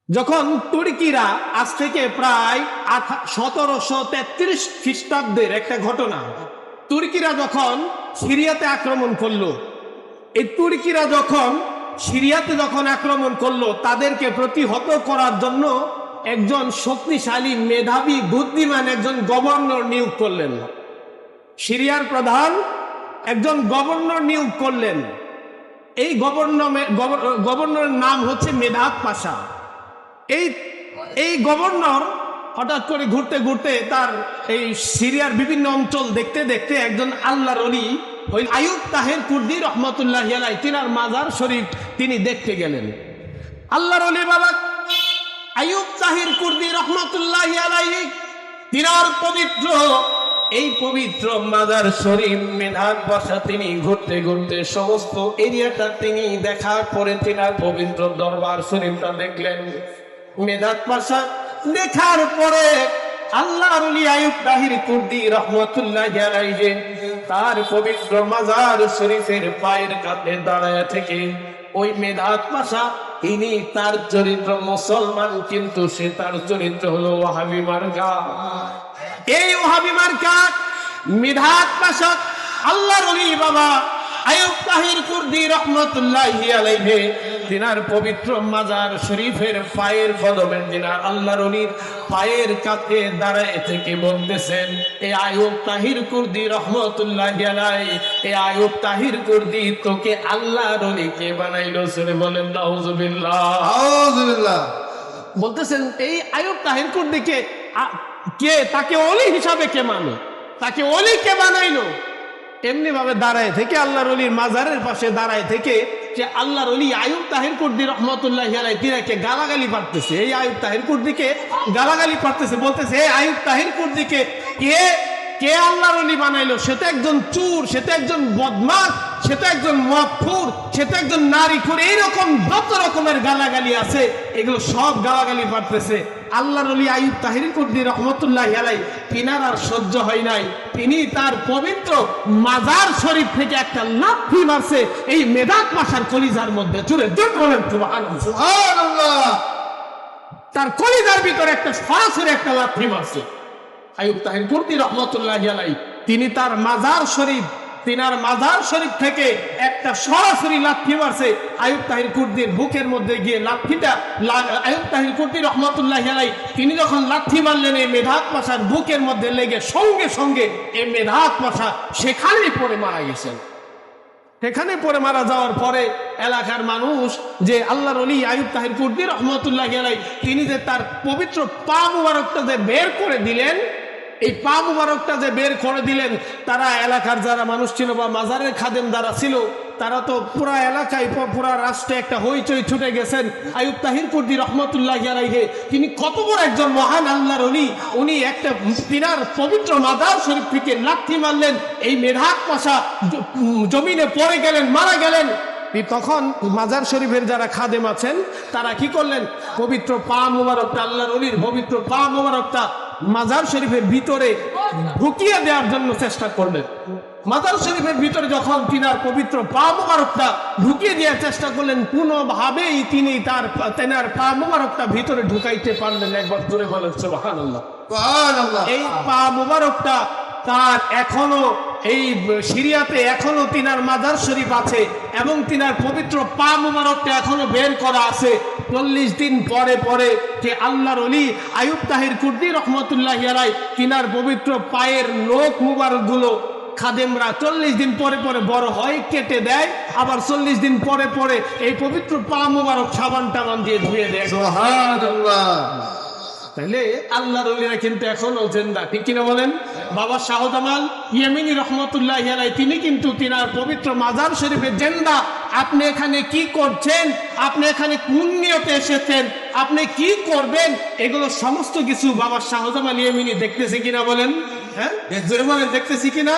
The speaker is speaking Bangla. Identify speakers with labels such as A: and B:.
A: যখন তুর্কিরা আজ থেকে প্রায় 1733 খ্রিস্টাব্দের একটা ঘটনা, তুর্কিরা যখন সিরিয়াতে আক্রমণ করলো, এই তুর্কিরা যখন সিরিয়াতে আক্রমণ করলো, তাদেরকে প্রতিহত করার জন্য একজন শক্তিশালী মেধাবী বুদ্ধিমান একজন গভর্নর নিয়োগ করলেন। সিরিয়ার প্রধান একজন গভর্নর নিয়োগ করলেন। এই গভর্নরের নাম হচ্ছে মেধাত পাশা। এই গভর্নর হঠাৎ করে ঘুরতে ঘুরতে তার এই সিরিয়ার বিভিন্ন অঞ্চল দেখতে দেখতে একজন আল্লাহর ওলি, ওই আইয়ুব তাহের কুর্দি রহমতুল্লাহি আলাইহি, তিনার মাজার শরীফ তিনি দেখতে গেলেন। আল্লাহর ওলি বাবা আইয়ুব তাহের কুর্দি রহমতুল্লাহি আলাইহি তিনার এই পবিত্র মাজার শরীফ মেধাত পাশা তিনি ঘুরতে ঘুরতে সমস্ত এরিয়াটা তিনি দেখার পরে তিনার পবিত্র দরবার শরীফটা দেখলেন। মেধাত পাশা দেখার পরে আল্লাহর ওলি আইয়ুব তাহির কুর্দি রহমতুল্লাহি আলাইহি তার পবিত্র মাজার শরীফের পায়ের কাছে দাঁড়ায় থেকে ওই মেধাত পাশা, তিনি তার চরিত্র মুসলমান, কিন্তু সে তার চরিত্র হলো ওয়াহাবি মার্কা। এই ওয়াহাবি মার্কা মেধাত পাশা আল্লাহর ওলি বাবা আইয়ুব তাহির কুর্দি রহমতুল্লাহি আলাইহি তিনার পবিত্র মাজার শরীফের পায়ের কদমে তিনার আল্লাহর ওলির পায়ের কাছে দাঁড়ায় থেকে বলতেছেন, এ আইয়ুব তাহির কুর্দি রহমতুল্লাহি আলাইহি, এ আইয়ুব তাহির কুর্দি, তোকে আল্লাহর ওলি কে বানাইলো? সরে বলেন নাউজুবিল্লাহ, নাউজুবিল্লাহ। বলতেছেন এই আইয়ুব তাহির কুর্দিকে কে, তাকে ওলি হিসাবে কে মানে, তাকে ওলি কে বানাইলো? এমনি ভাবে দাঁড়ায় থেকে আল্লাহর ওলির মাজারের পাশে দাঁড়ায় থেকে যে আল্লাহর ওলি আইয়ুব তাহির কুর্দি রহমতুল্লাহি আলাইহি তিনাকে গালাগালি পারতেছে। এই আইয়ুব তাহির কুর্দিকে গালাগালি পারতেছে, বলতেছে এই আইয়ুব তাহির কুর্দিকে কে আল্লাহর ওলি বানাইলো? সে তো একজন চোর, সে তো একজন বদমাশ, সে তো একজন মদখোর, সে তো একজন নারীখোর। এইরকম যত রকমের গালাগালি আছে, এগুলো সব গালাগালি পারতেছে। আল্লাহর ওলি আইয়ুব তাহির কুর্দি রহমতুল্লাহি আলাইহি তিনার আর সহ্য হয় নাই, তিনি তার পবিত্র মাজার শরীফ থেকে একটা লাথি মারছে এই মেধাত পাশার কলিজার মধ্যে। জোরে বলেন সুবহানাল্লাহ। তার কলিজার ভিতরে একটা সরাসরি একটা লাথি মারছে। আইয়ুব তাহির কুর্দি রহমতুল্লাহি আলাইহি তিনি তার মাজার শরীফ, তিনার মাজার শরীফ থেকে একটা সরাসরি লাথি মারছে আইয়ুব তাহির কুর্দির বুকের মধ্যে গিয়ে। লাথিটা আইয়ুব তাহির কুর্দি রহমতুল্লাহি আলাইহি তিনি যখন লাথি মারলেন, এই মেধাত পাশার বুকের মধ্যে লেগে সঙ্গে সঙ্গে এই মেধাত পাশা সেখানেই পড়ে মারা গেছেন। সেখানে পড়ে মারা যাওয়ার পরে এলাকার মানুষ যে আল্লাহর ওলি আইয়ুব তাহির কুর্দি রহমতুল্লাহি আলাইহি তিনি যে তার পবিত্র পা মুবারকটা যে বের করে দিলেন, এই পা মুবারকটা যে বের করে দিলেন, তারা এলাকার যারা মানুষ ছিল বা মাজারের খাদেম যারা ছিল, তারা তো পুরা এলাকায় পুরা রাষ্ট্রে একটা হইচই ছুটে গেছেন। আইয়ুব তাহির কুর্দি রহমতুল্লাহি আলাইহি তিনি কত বড় একজন মহান আল্লাহর ওলি, উনি একটা তিনার পবিত্র মাজার শরীফ থেকে লাথি মারলেন, এই মেধাত পাশা জমিনে পড়ে গেলেন, মারা গেলেন। তখন মাজার শরীফের যারা খাদেম আছেন তারা কি করলেন, পবিত্র পা মুবারকটা, আল্লাহর ওলির পবিত্র পা মুবারকটা মাজার শরীফের ভিতরে ঢুকিয়ে দেওয়ার জন্য চেষ্টা করলেন। মাজার শরীফের ভিতরে যখন তিনার পবিত্র পা মুবারকটা ঢুকিয়ে দেওয়ার চেষ্টা করলেন, কোনোভাবেই তিনি তেনার পা মুবারকটা ভিতরে ঢুকাইতে পারলেন। একবার জোরে বলেন সুবহানাল্লাহ। এই পা মুবারকটা তার এখনো এই সিরিয়াতে এখনো তিনার মাজার শরীফ আছে এবং তিনার পবিত্র পা মুবারকটা এখনো বের করা আছে। 40 দিন পরে পরে যে আল্লাহর ওলি আইয়ুব তাহির কুর্দি রহমতুল্লাহি আলাইহি তিনার পবিত্র পায়ের নখ মুবারক গুলো খাদেমরা 40 দিন পরে পরে বড় হয়, কেটে দেয়, আবার 40 দিন পরে পরে এই পবিত্র পা মুবারক সাবান টাবান দিয়ে ধুয়ে দেয়। সুবহানাল্লাহ। তাইলে আল্লাহর ওলিরা কিন্তু এখনো জিন্দা, ঠিক কিনা বলেন? বাবা শাহজামাল ইয়েমেনি রহমতুল্লাহি আলাইহি তিনি কিন্তু তিনার পবিত্র মাজার শরীফে জিন্দা। আপনি এখানে কি করছেন, আপনি এখানে কোন নিয়তে এসেছেন, আপনি কি করবেন, এগুলো সমস্ত কিছু বাবা শাহজামাল ইয়েমেনি দেখতেছি কিনা বলেন? হ্যাঁ, দেখতেছি কিনা?